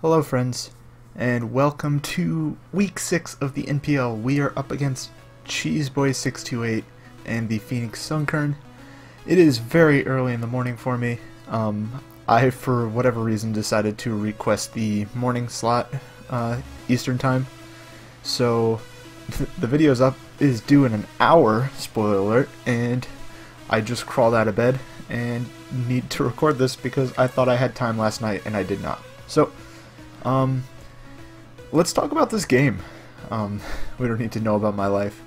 Hello friends, and welcome to week 6 of the NPL. We are up against Cheeseboy628 and the Phoenix Sunkern. It is very early in the morning for me. I, for whatever reason, decided to request the morning slot, Eastern time. So, the video is due in an hour, spoiler alert, and I just crawled out of bed and need to record this because I thought I had time last night and I did not. So, let's talk about this game. We don't need to know about my life.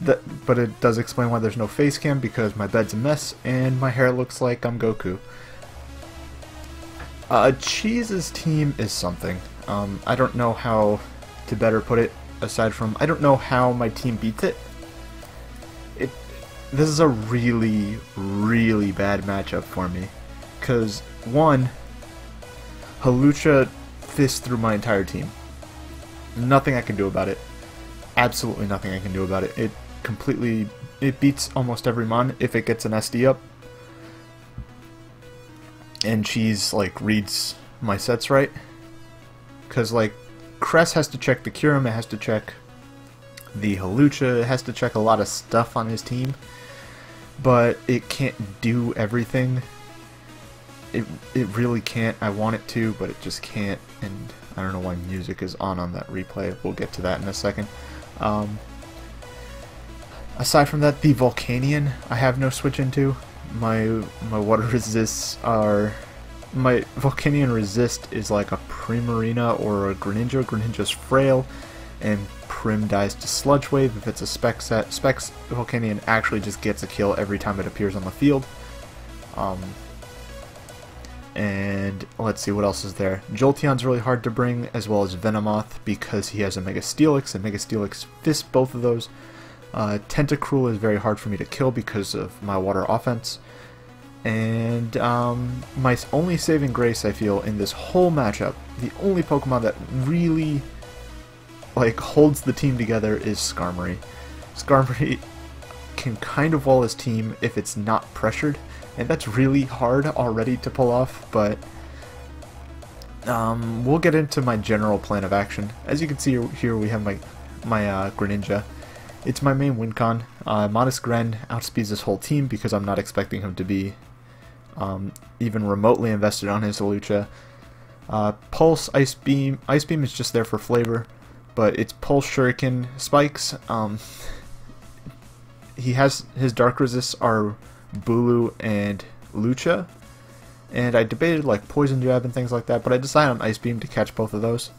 But it does explain why there's no face cam, because my bed's a mess and my hair looks like I'm Goku. Cheese's team is something. I don't know how to better put it, aside from I don't know how my team beats it. This is a really, really bad matchup for me. Because, one, Halucha fists through my entire team. Nothing I can do about it. Absolutely nothing I can do about it. It beats almost every mon if it gets an SD up. And Cheese, like, reads my sets right. Because, like, Cress has to check the Kyurem, it has to check the Halucha, it has to check a lot of stuff on his team. But it can't do everything. It really can't. I want it to, but it just can't. And I don't know why music is on that replay. We'll get to that in a second. Aside from that, the Volcanion I have no switch into. My water resists are... My Volcanion resist is like a Primarina or a Greninja. Greninja's frail, and Prim dies to Sludge Wave if it's a spec set. Spec's Volcanion actually just gets a kill every time it appears on the field. And let's see what else is there. Jolteon's really hard to bring, as well as Venomoth, because he has a Mega Steelix, and Mega Steelix fists both of those. Tentacruel is very hard for me to kill because of my water offense. And my only saving grace, I feel, in this whole matchup, the only Pokemon that really like holds the team together is Skarmory. Skarmory can kind of wall his team if it's not pressured, and that's really hard already to pull off, but we'll get into my general plan of action. As you can see here, we have my Greninja. It's my main win con. Modest Gren outspeeds this whole team because I'm not expecting him to be even remotely invested on his Halucha. Pulse, Ice Beam. Ice Beam is just there for flavor, but it's Pulse, Shuriken, Spikes. He has his Dark Resists are Bulu and Lucha, and I debated like Poison Jab and things like that, but I decided on Ice Beam to catch both of those.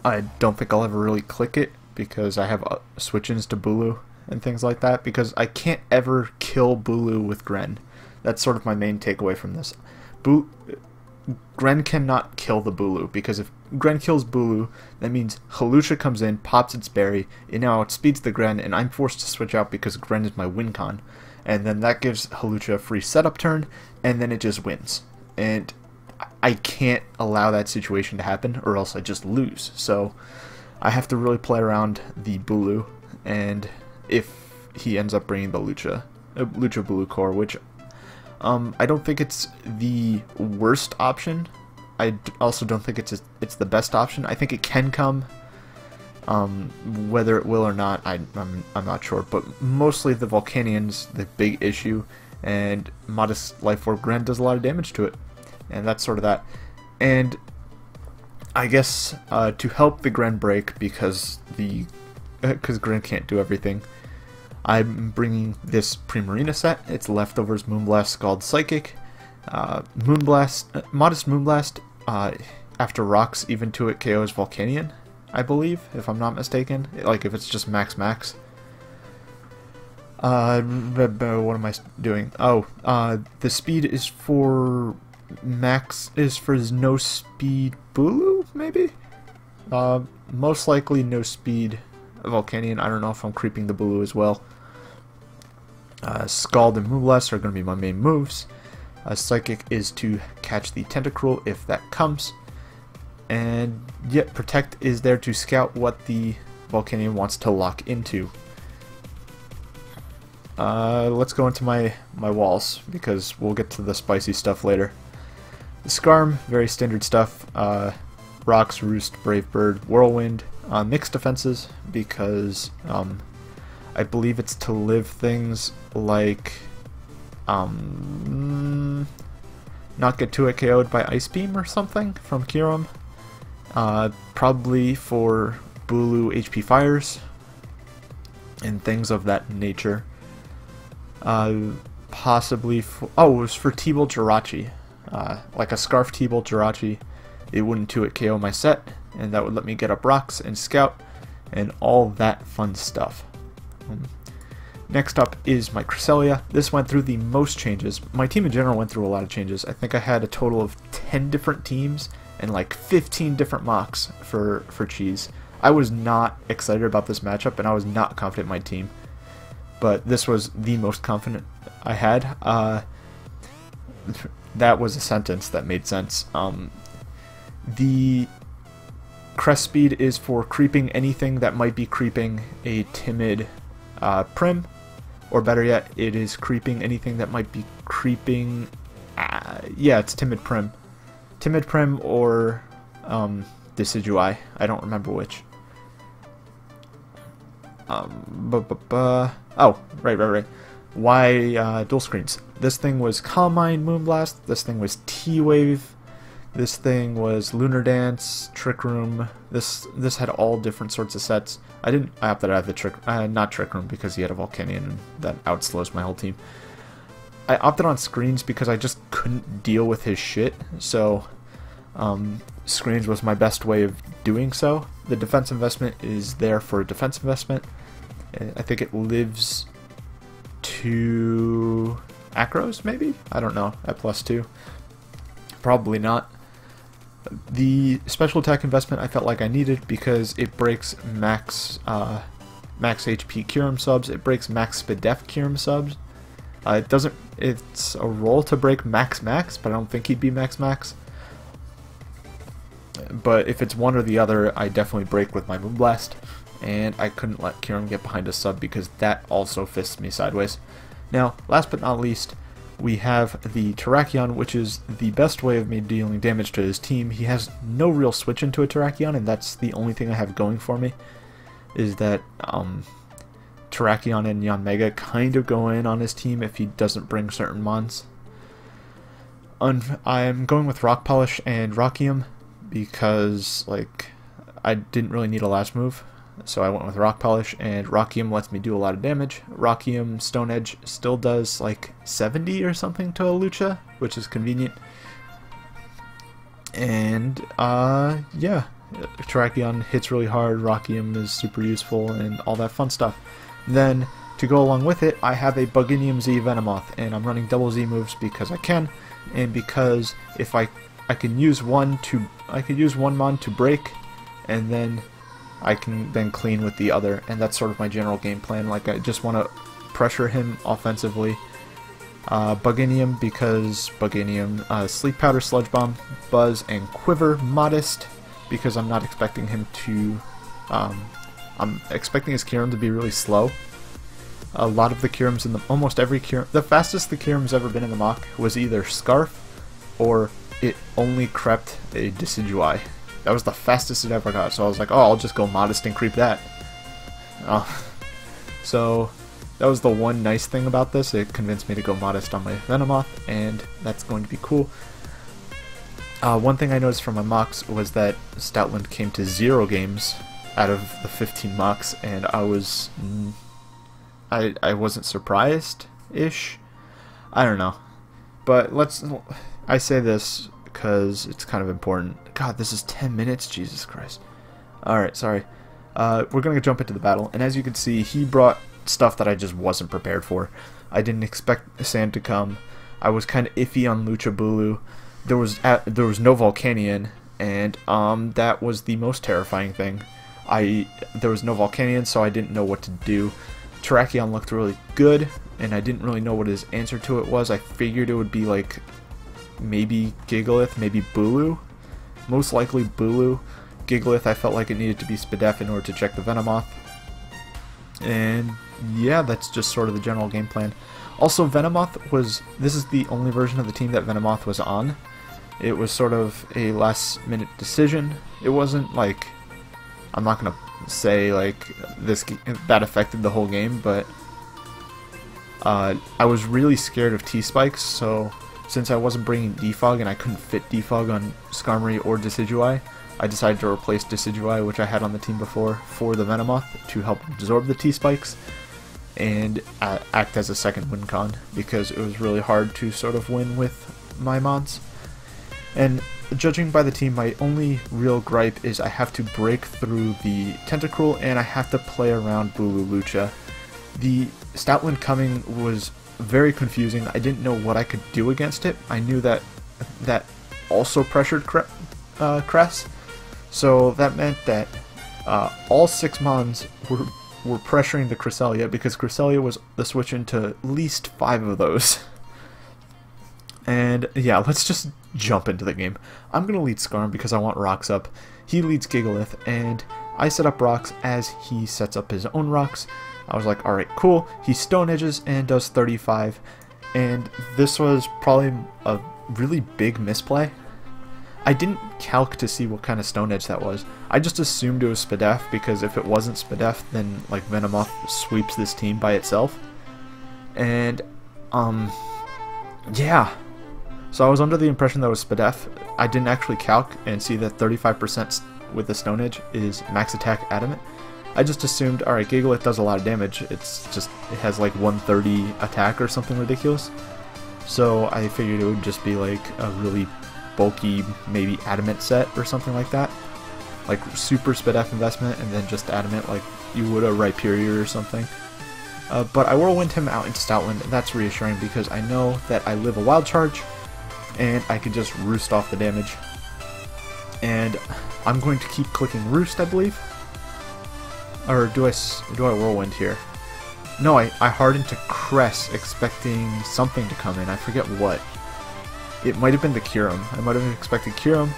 I don't think I'll ever really click it because I have switch-ins to Bulu and things like that, because I can't ever kill Bulu with Gren. That's sort of my main takeaway from this. Gren cannot kill the Bulu, because if Gren kills Bulu, that means Halucha comes in, pops its berry, it now outspeeds the Gren, and I'm forced to switch out because Gren is my win con. And then that gives Halucha a free setup turn, and then it just wins. And I can't allow that situation to happen, or else I just lose. So I have to really play around the Bulu, and if he ends up bringing the Lucha Bulu core, which I don't think it's the worst option. I also don't think it's the best option. I think it can come. Whether it will or not, I'm not sure. But mostly the Volcanion's the big issue, and Modest Life Orb Gren does a lot of damage to it, and that's sort of that. And I guess to help the Gren break, because Gren can't do everything, I'm bringing this Primarina set. It's Leftovers, Moonblast, Scald, Psychic, Modest Moonblast. After Rocks, even to it KOs Volcanion, I believe, if I'm not mistaken. Like if it's just max. What am I doing? Oh, the speed is for no speed Bulu, maybe? Most likely no speed Volcanion. I don't know if I'm creeping the Bulu as well. Scald and Moonblast are going to be my main moves. Psychic is to catch the Tentacruel if that comes. And yet Protect is there to scout what the Volcanion wants to lock into. Let's go into my walls, because we'll get to the spicy stuff later. Skarm, very standard stuff. Rocks, Roost, Brave Bird, Whirlwind. Mixed defenses because I believe it's to live things like not get 2-hit KO'd by Ice Beam or something from Kyurem. Probably for Bulu HP Fires and things of that nature. Possibly for, oh, it was for T-Bolt Jirachi. Like a Scarf T-Bolt Jirachi. It wouldn't 2-hit KO my set, and that would let me get up rocks and scout and all that fun stuff. Next up is my Cresselia. This went through the most changes. My team in general went through a lot of changes. I think I had a total of 10 different teams and like 15 different mocks for Cheese. I was not excited about this matchup, and I was not confident in my team. But this was the most confident I had. That was a sentence that made sense. The crest speed is for creeping anything that might be creeping a timid Prim, or better yet, it is creeping anything that might be creeping, yeah, it's timid Prim. Timid Prim or Decidueye, I don't remember which. Oh, right. Why dual screens? This thing was Calm Mind, Moonblast, this thing was T-Wave, this thing was Lunar Dance, Trick Room. This had all different sorts of sets. I opted out of the not Trick Room because he had a Volcanion and that outslows my whole team. I opted on screens because I just couldn't deal with his shit, so screens was my best way of doing so. The defense investment is there for a defense investment. I think it lives to Acros, maybe? I don't know, at +2. Probably not. The special attack investment I felt like I needed because it breaks max HP Kyurem subs, it breaks max Spadef Kyurem subs. It's a roll to break max, but I don't think he'd be max. But if it's one or the other, I definitely break with my Moonblast, and I couldn't let Kyurem get behind a sub because that also fists me sideways. Now, last but not least, we have the Terrakion, which is the best way of me dealing damage to his team. He has no real switch into a Terrakion, and that's the only thing I have going for me, is that Terrakion and Yanmega kind of go in on his team if he doesn't bring certain mons. I'm going with Rock Polish and Rockium because, like, I didn't really need a last move. So I went with Rock Polish, and Rockium lets me do a lot of damage. Rockium Stone Edge still does like 70 or something to a Lucha, which is convenient. And yeah, Terrakion hits really hard, Rockium is super useful, and all that fun stuff. Then, to go along with it, I have a Buginium Z Venomoth, and I'm running double Z moves because I can, and because if I can use one mon to break, and then I can then clean with the other, and that's sort of my general game plan. Like, I just want to pressure him offensively. Buginium because Buginium, Sleep Powder, Sludge Bomb, Buzz, and Quiver. Modest because I'm not expecting him to, I'm expecting his Kyurem to be really slow. A lot of the Kyurems almost every Kyurem, the fastest the Kyurem's ever been in the mock was either Scarf or it only crept a Decidueye. That was the fastest it ever got, so I was like, oh, I'll just go Modest and creep that. So that was the one nice thing about this. It convinced me to go Modest on my Venomoth, and that's going to be cool. One thing I noticed from my mocks was that Stoutland came to 0 games out of the 15 mocks, and I wasn't surprised-ish. I don't know. But I say this because it's kind of important. God, this is 10 minutes? Jesus Christ. Alright, sorry. We're going to jump into the battle, and as you can see, he brought stuff that I just wasn't prepared for. I didn't expect Sand to come. I was kind of iffy on Lucha Bulu. There was no Volcanion, and that was the most terrifying thing. There was no Volcanion, so I didn't know what to do. Terrakion looked really good, and I didn't really know what his answer to it was. I figured it would be like maybe Gigalith, maybe Bulu. Most likely Bulu. Gigalith, I felt like it needed to be Spadef in order to check the Venomoth. And yeah, that's just sort of the general game plan. Also, Venomoth this is the only version of the team that Venomoth was on. It was sort of a last-minute decision. It wasn't like, I'm not gonna say like that affected the whole game, but I was really scared of T-Spikes, so since I wasn't bringing Defog and I couldn't fit Defog on Skarmory or Decidueye, I decided to replace Decidueye, which I had on the team before, for the Venomoth to help absorb the T-Spikes and act as a second win con, because it was really hard to sort of win with my mods. And judging by the team, my only real gripe is I have to break through the Tentacruel and I have to play around Bulu-Lucha. The Stoutland coming was very confusing. I didn't know what I could do against it. I knew that that also pressured Cress, so that meant that all 6 mons were pressuring the Cresselia, because Cresselia was the switch into at least 5 of those. And yeah, let's just jump into the game. I'm going to lead Skarm because I want rocks up. He leads Gigalith, and I set up rocks as he sets up his own rocks. I was like, alright, cool. He Stone Edges and does 35. And this was probably a really big misplay. I didn't calc to see what kind of Stone Edge that was. I just assumed it was Spadef, because if it wasn't Spadef, then like Venomoth sweeps this team by itself. And, yeah. So I was under the impression that it was Spadef. I didn't actually calc and see that 35% with the Stone Edge is max attack adamant. I just assumed, alright, Gigalith does a lot of damage. It has like 130 attack or something ridiculous. So I figured it would just be like a really bulky, maybe adamant set or something like that. Like super Spadef investment and then just adamant like you would a Rhyperior or something. But I whirlwind him out into Stoutland, and that's reassuring because I know that I live a Wild Charge and I can just roost off the damage. And I'm going to keep clicking Roost, I believe. Or do I whirlwind here? No, I hardened to Cress, expecting something to come in. I forget what. It might have been the Kyurem. I might have expected Kyurem.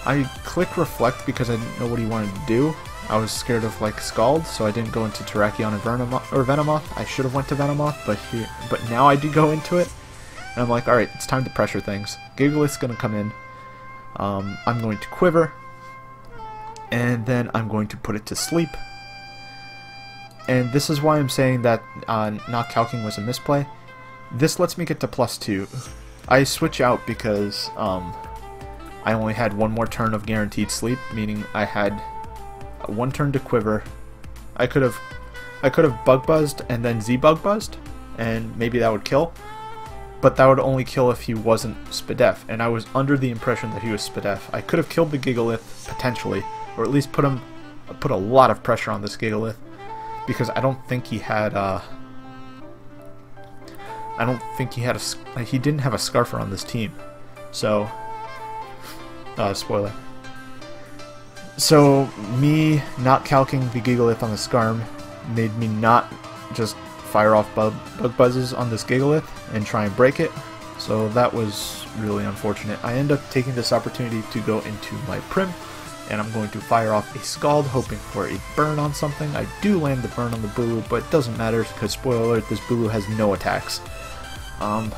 I click Reflect because I didn't know what he wanted to do. I was scared of like Scald, so I didn't go into Terrakion and Venomoth. I should have went to Venomoth, but now I do go into it. And I'm like, alright, it's time to pressure things. Gigalith's gonna come in. I'm going to Quiver. And then I'm going to put it to sleep. And this is why I'm saying that not calcing was a misplay. This lets me get to +2. I switch out because I only had one more turn of guaranteed sleep, meaning I had one turn to Quiver. I could have Bug Buzzed and then Z-Bug Buzzed, and maybe that would kill. But that would only kill if he wasn't Spadef, and I was under the impression that he was Spadef. I could have killed the Gigalith potentially, or at least put a lot of pressure on this Gigalith. Because I don't think he had he didn't have a Scarfer on this team. So spoiler. So me not calcing the Gigalith on the Skarm made me not just fire off Bug Buzzes on this Gigalith and try and break it. So that was really unfortunate. I end up taking this opportunity to go into my Prim, and I'm going to fire off a Scald, hoping for a burn on something. I do land the burn on the Bulu, but it doesn't matter because, spoiler alert, this Bulu has no attacks. But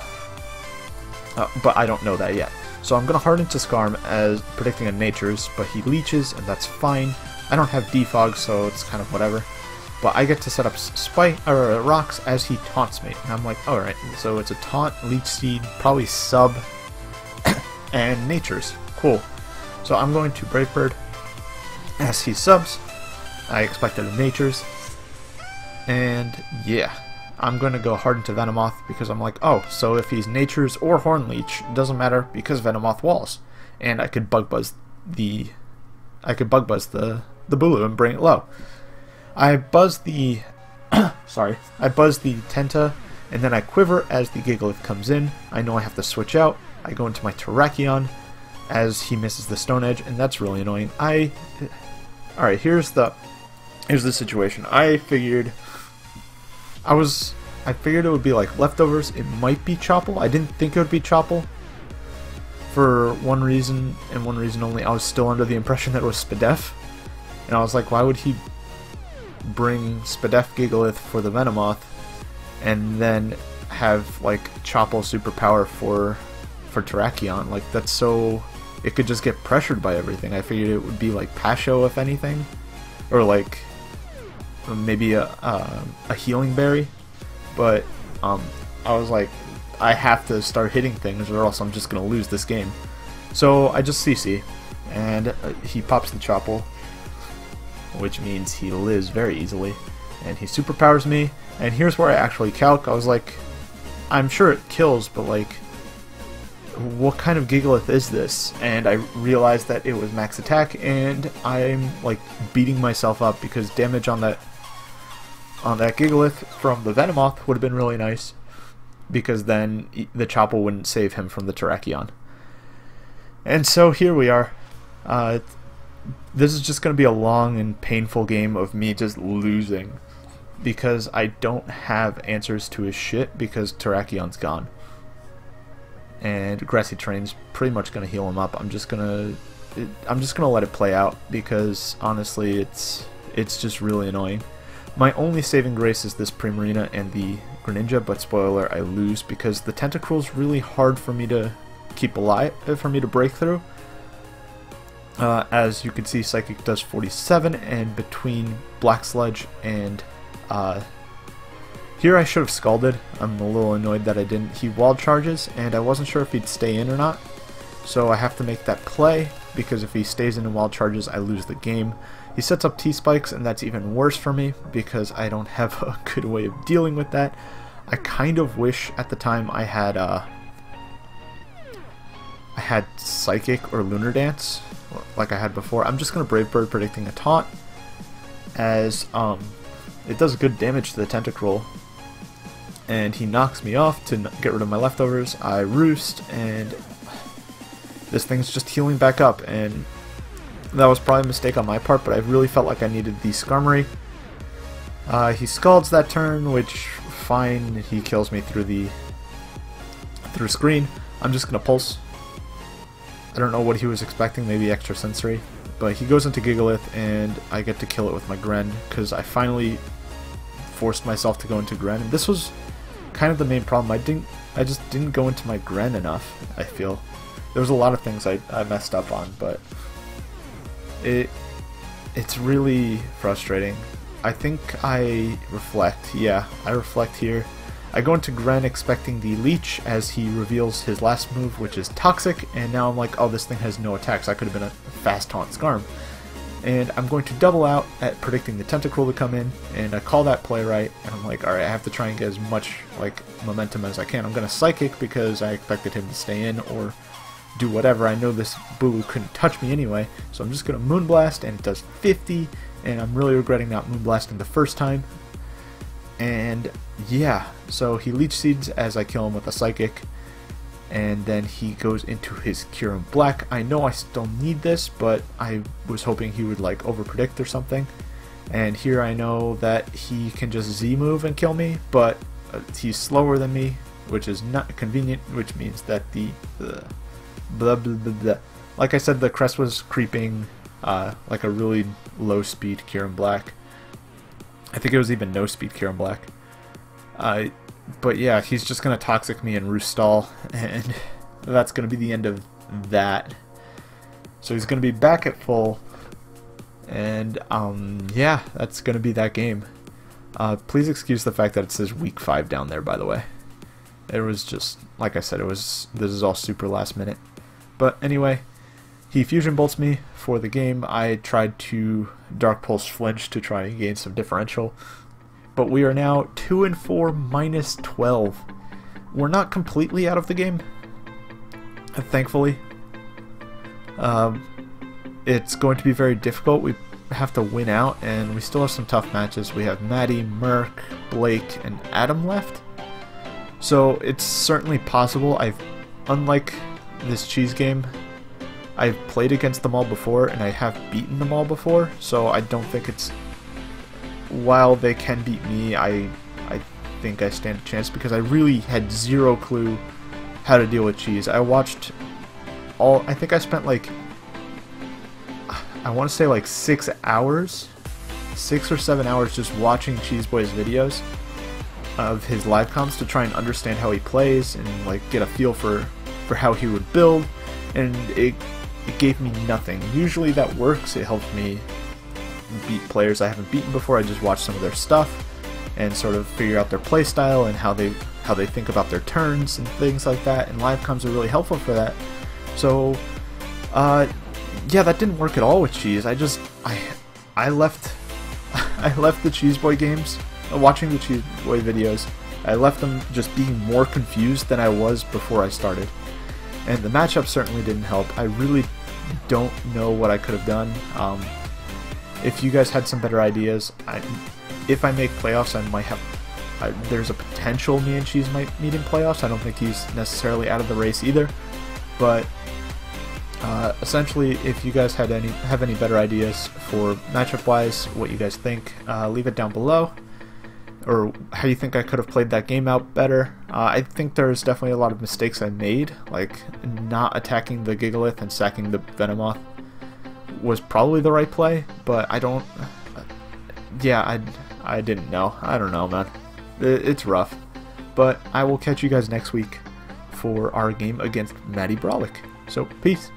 I don't know that yet. So I'm going to harden to Skarm as predicting a Nature's, but he leeches, and that's fine. I don't have Defog, so it's kind of whatever. But I get to set up rocks as he taunts me. And I'm like, alright, so it's a taunt, Leech Seed, probably Sub, and Nature's. Cool. So I'm going to Brave Bird as he subs. I expected a Nature's. And yeah, I'm going to go Harden to Venomoth because I'm like, oh, so if he's Nature's or Horn Leech, it doesn't matter because Venomoth walls. And I could Bug Buzz the Bulu and bring it low. I buzz the I buzz the Tenta, and then I Quiver as the Gigalith comes in. I know I have to switch out. I go into my Terrakion as he misses the Stone Edge, and that's really annoying. Alright, here's the situation. I figured it would be like leftovers. It might be Choppel. I didn't think it would be Choppel for one reason and one reason only. I was still under the impression that it was Spadef, and I was like, why would he bring Spadef Gigalith for the Venomoth and then have like Choppel superpower for Terrakion? Like, that's so it could just get pressured by everything. I figured it would be like Pasho if anything, or like maybe a healing berry, but I was like, I have to start hitting things or else I'm just gonna lose this game. So I just CC, and he pops the Chopple, which means he lives very easily, and he superpowers me. And here's where I actually calc. I was like, I'm sure it kills, but like, what kind of Gigalith is this? And I realized that it was max attack, and I'm like beating myself up because damage on that Gigalith from the Venomoth would have been really nice, because then the Chopple wouldn't save him from the Terrakion. And so here we are. This is just going to be a long and painful game of me just losing, because I don't have answers to his shit because Terrakion's gone. And Grassy Terrain's pretty much going to heal him up. I'm just gonna let it play out, because honestly it's just really annoying. My only saving grace is this Primarina and the Greninja, but spoiler, I lose because the Tentacruel's really hard for me to keep alive, for me to break through. As you can see, Psychic does 47, and between Black Sludge and here I should have Scalded. I'm a little annoyed that I didn't. He wall charges, and I wasn't sure if he'd stay in or not, so I have to make that play, because if he stays in and wall charges, I lose the game. He sets up T-Spikes, and that's even worse for me, because I don't have a good way of dealing with that. I kind of wish at the time I had Psychic or Lunar Dance, like I had before. I'm just going to Brave Bird, predicting a taunt, as it does good damage to the Tentacruel, and he knocks me off to get rid of my leftovers. I Roost, and this thing's just healing back up, and that was probably a mistake on my part, but I really felt like I needed the Skarmory. He Scalds that turn, which, fine, he kills me through screen. I'm just going to Pulse. I don't know what he was expecting, maybe extra sensory, but he goes into Gigalith, and I get to kill it with my Gren, because I finally forced myself to go into Gren, and this was kind of the main problem. I just didn't go into my Gren enough, I feel. There was a lot of things I messed up on, but it's really frustrating. I think I reflect. Yeah, I reflect here. I go into Gren expecting the Leech as he reveals his last move, which is Toxic, and now I'm like, oh, this thing has no attacks. I could have been a fast taunt Skarm. And I'm going to double out at predicting the Tentacruel to come in, and I call that play right, and I'm like, alright, I have to try and get as much like momentum as I can. I'm going to Psychic because I expected him to stay in or do whatever. I know this Bulu couldn't touch me anyway, so I'm just going to Moonblast, and it does 50, and I'm really regretting not Moonblasting the first time. And yeah, so he Leech Seeds as I kill him with a Psychic, and then he goes into his Kyurem Black. I know I still need this, but I was hoping he would like overpredict or something. And here I know that he can just Z-move and kill me, but he's slower than me, which is not convenient, which means that the blah, blah, blah, blah. Like I said, the crest was creeping like a really low speed Kyurem Black. I think it was even no speed Kyurem Black. But yeah, he's just going to Toxic me and Roost Stall, and that's going to be the end of that. So he's going to be back at full, and yeah, that's going to be that game. Please excuse the fact that it says week 5 down there, by the way. It was just, like I said, this is all super last minute. But anyway, he Fusion Bolts me for the game. I tried to Dark Pulse Flinch to try and gain some differential. But we are now 2-4 minus 12. We're not completely out of the game, thankfully. It's going to be very difficult. We have to win out, and we still have some tough matches. We have Maddie, Merc, Blake, and Adam left. So it's certainly possible. Unlike this cheese game, I've played against them all before, and I have beaten them all before, so I don't think it's... While they can beat me, I think I stand a chance, because I really had zero clue how to deal with cheese. I watched all... I think I spent like... I want to say like 6 hours? 6 or 7 hours just watching Cheese Boy's videos of his live comms to try and understand how he plays and like get a feel for how he would build, and it gave me nothing. Usually that works. It helps me beat players I haven't beaten before. I just watch some of their stuff and sort of figure out their play style and how they think about their turns and things like that, and live comms are really helpful for that. So yeah, that didn't work at all with Cheese. I left I left the Cheese Boy games, watching the Cheese Boy videos, I left them just being more confused than I was before I started. And the matchup certainly didn't help. I really don't know what I could have done. If you guys had some better ideas, if I make playoffs, I might have... there's a potential me and Cheese might meet in playoffs. I don't think he's necessarily out of the race either. But essentially, if you guys have any better ideas for matchup-wise, what you guys think, leave it down below. Or how you think I could have played that game out better. I think there's definitely a lot of mistakes I made, like not attacking the Gigalith and sacking the Venomoth was probably the right play, but I don't... yeah, I didn't know. I don't know, man. It's rough. But I will catch you guys next week for our game against Matty Brolic. So, peace.